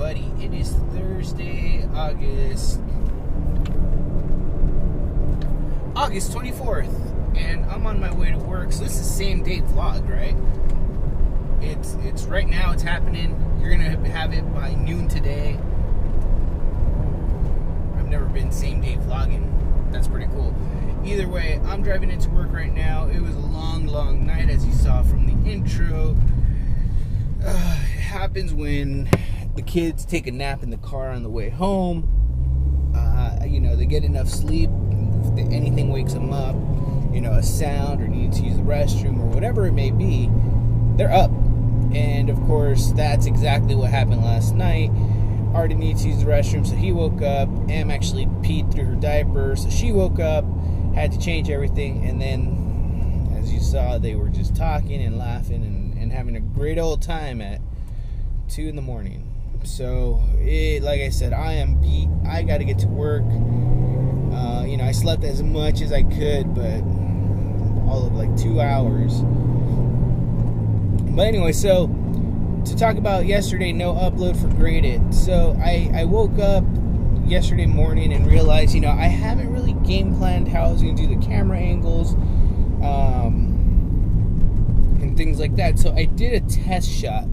everybody. It is Thursday, August 24th, and I'm on my way to work. So this is same day vlog, right? It's right now. It's happening. You're gonna have it by noon today. I've never been same day vlogging. That's pretty cool. Either way, I'm driving into work right now. It was a long night, as you saw from the intro. It happens when the kids take a nap in the car on the way home. They get enough sleep. If anything wakes them up, a sound or need to use the restroom or whatever it may be, they're up. And of course, that's exactly what happened last night. Artie needs to use the restroom, so he woke up. Em actually peed through her diaper, so she woke up, had to change everything, and then, as you saw, they were just talking and laughing and having a great old time at 2 in the morning. So, like I said, I am beat. I got to get to work. I slept as much as I could, but all of like 2 hours. But anyway, so to talk about yesterday, no upload for Grate It. So I woke up yesterday morning and realized, I haven't really game planned how I was going to do the camera angles and things like that. So I did a test shot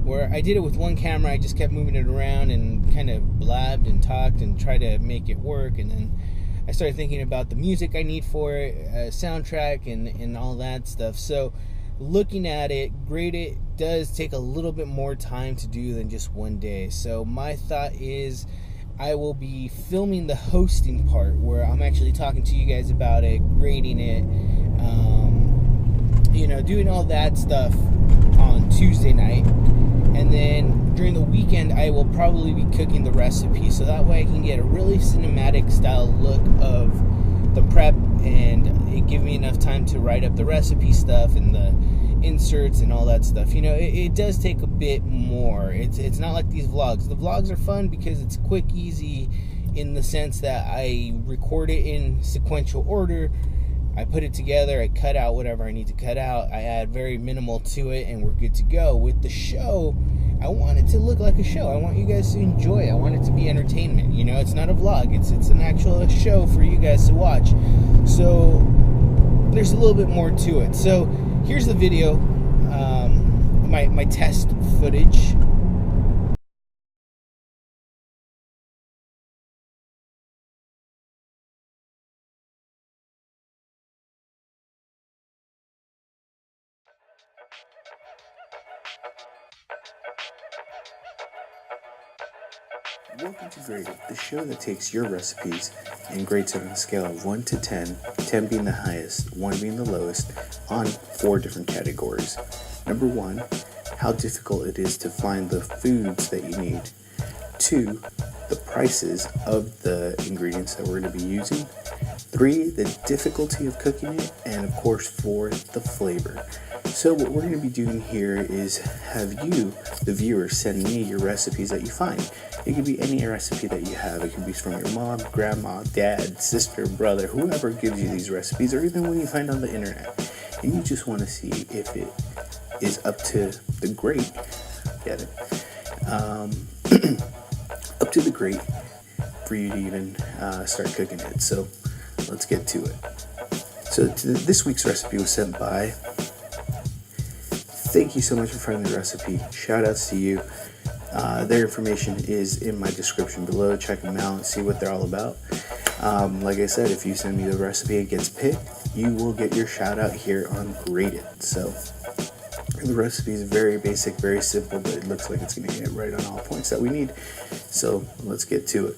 where I did it with one camera. I just kept moving it around and kind of blabbed and talked and tried to make it work. And then I started thinking about the music I need for it, soundtrack and all that stuff. So looking at it, Grate It does take a little bit more time to do than just one day. So my thought is I will be filming the hosting part where I'm actually talking to you guys about it, grading it, doing all that stuff on Tuesday night. And then during the weekend, I will probably be cooking the recipe, so that way I can get a really cinematic style look of the prep, and it give me enough time to write up the recipe stuff and the inserts and all that stuff. It does take a bit more. It's not like these vlogs. The vlogs are fun because it's quick, easy, in the sense that I record it in sequential order. I put it together, I cut out whatever I need to cut out, I add very minimal to it, and we're good to go. With the show, I want it to look like a show. I want you guys to enjoy it. I want it to be entertainment. It's not a vlog. It's an actual show for you guys to watch. So there's a little bit more to it. So here's the video, my test footage. Welcome to Grate It, the show that takes your recipes and grades it on a scale of 1 to 10, 10 being the highest, 1 being the lowest, on 4 different categories. Number 1, how difficult it is to find the foods that you need. 2, the prices of the ingredients that we're going to be using. 3, the difficulty of cooking it. And of course, 4, the flavor. So what we're going to be doing here is have you, the viewer, send me your recipes that you find. It could be any recipe that you have. It could be from your mom, grandma, dad, sister, brother, whoever gives you these recipes, or even when you find on the internet. And you just want to see if it is up to the grate. Get it? Up to the grate for you to even start cooking it. So let's get to it. So this week's recipe was sent by... Thank you so much for finding the recipe. Shout outs to you. Their information is in my description below. Check them out, see what they're all about. Like I said, if you send me the recipe and it gets picked, you will get your shout out here on Grate It. So the recipe is very basic, very simple, but it looks like it's going to get right on all points that we need. So let's get to it.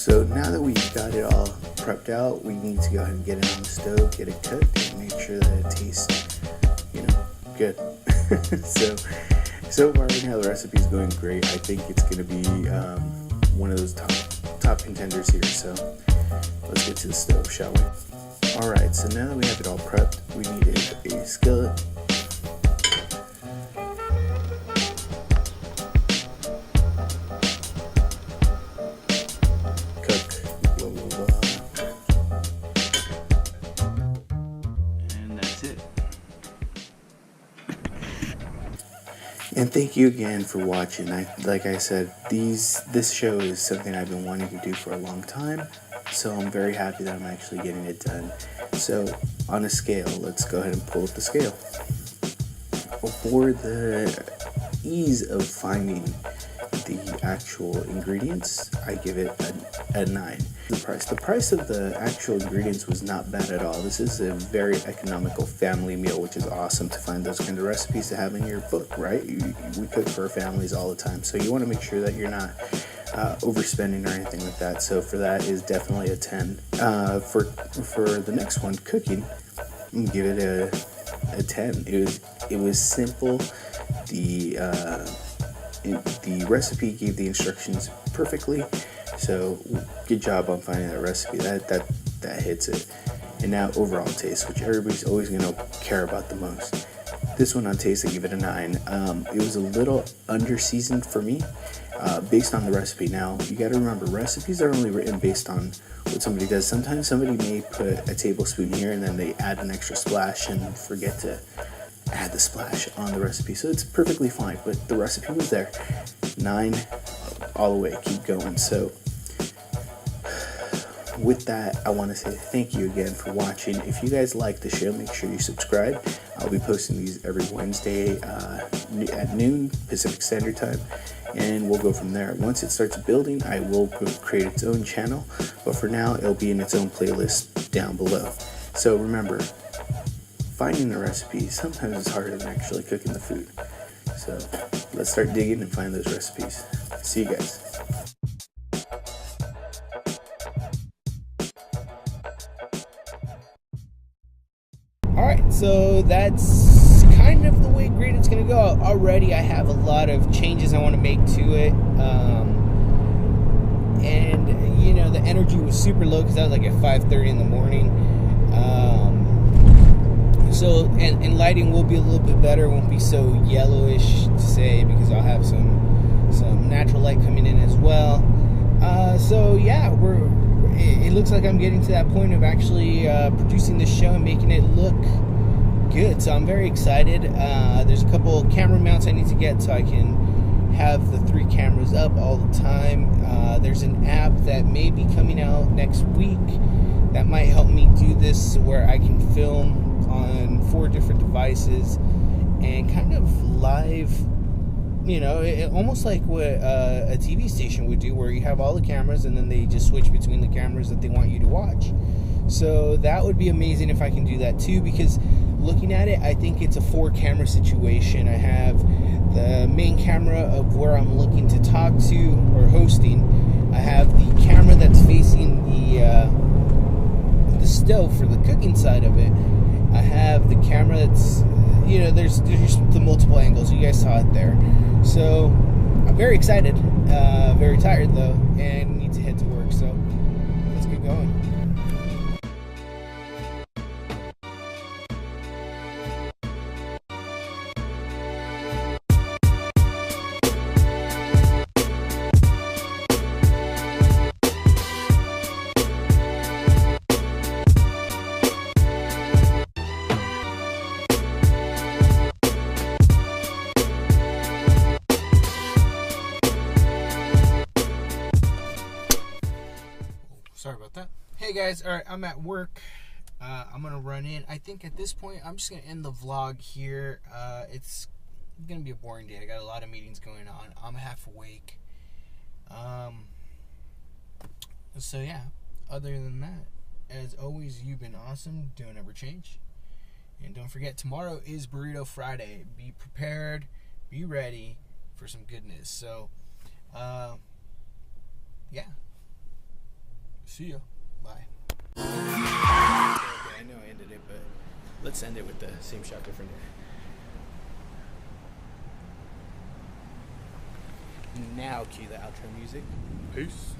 So now that we've got it all prepped out, we need to go ahead and get it on the stove, get it cooked, and make sure that it tastes, good. So far right now the recipe's going great. I think it's going to be one of those top contenders here. So let's get to the stove, shall we? Alright, so now that we have it all prepped, we need a skillet. And thank you again for watching. Like I said, this show is something I've been wanting to do for a long time, so I'm very happy that I'm actually getting it done. So on a scale, let's go ahead and pull up the scale. For the ease of finding the actual ingredients, I give it a 9. The price of the actual ingredients was not bad at all. This is a very economical family meal, which is awesome to find those kind of recipes to have in your book, right? We cook for our families all the time, so you want to make sure that you're not overspending or anything like that. So for that is definitely a 10. For the next one, cooking, I'm gonna give it a 10. It was simple. The recipe gave the instructions perfectly, so good job on finding that recipe. That hits it. And now overall taste, which everybody's always going to care about the most. This one on taste, I give it a 9. It was a little under seasoned for me, based on the recipe. Now you got to remember, recipes are only written based on what somebody does. Sometimes somebody may put a tablespoon here and then they add an extra splash and forget to add the splash on the recipe, so it's perfectly fine, but the recipe was there. 9 all the way, keep going. So with that, I want to say thank you again for watching. If you guys like the show, make sure you subscribe. I'll be posting these every Wednesday at noon Pacific Standard Time, and we'll go from there. Once it starts building, I will create its own channel, but for now it'll be in its own playlist down below. So remember, finding the recipe sometimes is harder than actually cooking the food. So let's start digging and find those recipes. See you guys. Alright, so that's kind of the way Grate It's going to go. Already I have a lot of changes I want to make to it. And, the energy was super low because that was like at 5:30 in the morning. So, and lighting will be a little bit better. It won't be so yellowish to say, because I'll have some natural light coming in as well. So yeah, it looks like I'm getting to that point of actually producing this show and making it look good. So I'm very excited. There's a couple camera mounts I need to get so I can have the 3 cameras up all the time. There's an app that may be coming out next week that might help me do this, where I can film on 4 different devices and kind of live, almost like what a TV station would do, where you have all the cameras and then they just switch between the cameras that they want you to watch. So that would be amazing if I can do that too, because looking at it, I think it's a 4 camera situation. I have the main camera of where I'm looking to talk to or hosting. I have the camera that's facing the stove for the cooking side of it. I have the camera that's, there's the multiple angles. You guys saw it there. So I'm very excited, very tired though, and need to head to work. So let's get going. Sorry about that. Hey guys, alright, I'm at work. I'm gonna run in. I think at this point I'm just gonna end the vlog here. It's gonna be a boring day. I got a lot of meetings going on. I'm half awake. So yeah, other than that, as always, you've been awesome. Don't ever change. And don't forget, tomorrow is Burrito Friday. Be prepared, be ready for some goodness. So yeah, See ya. Bye. Okay, I know I ended it, but let's end it with the same shot, different day. Now cue the outro music. Peace.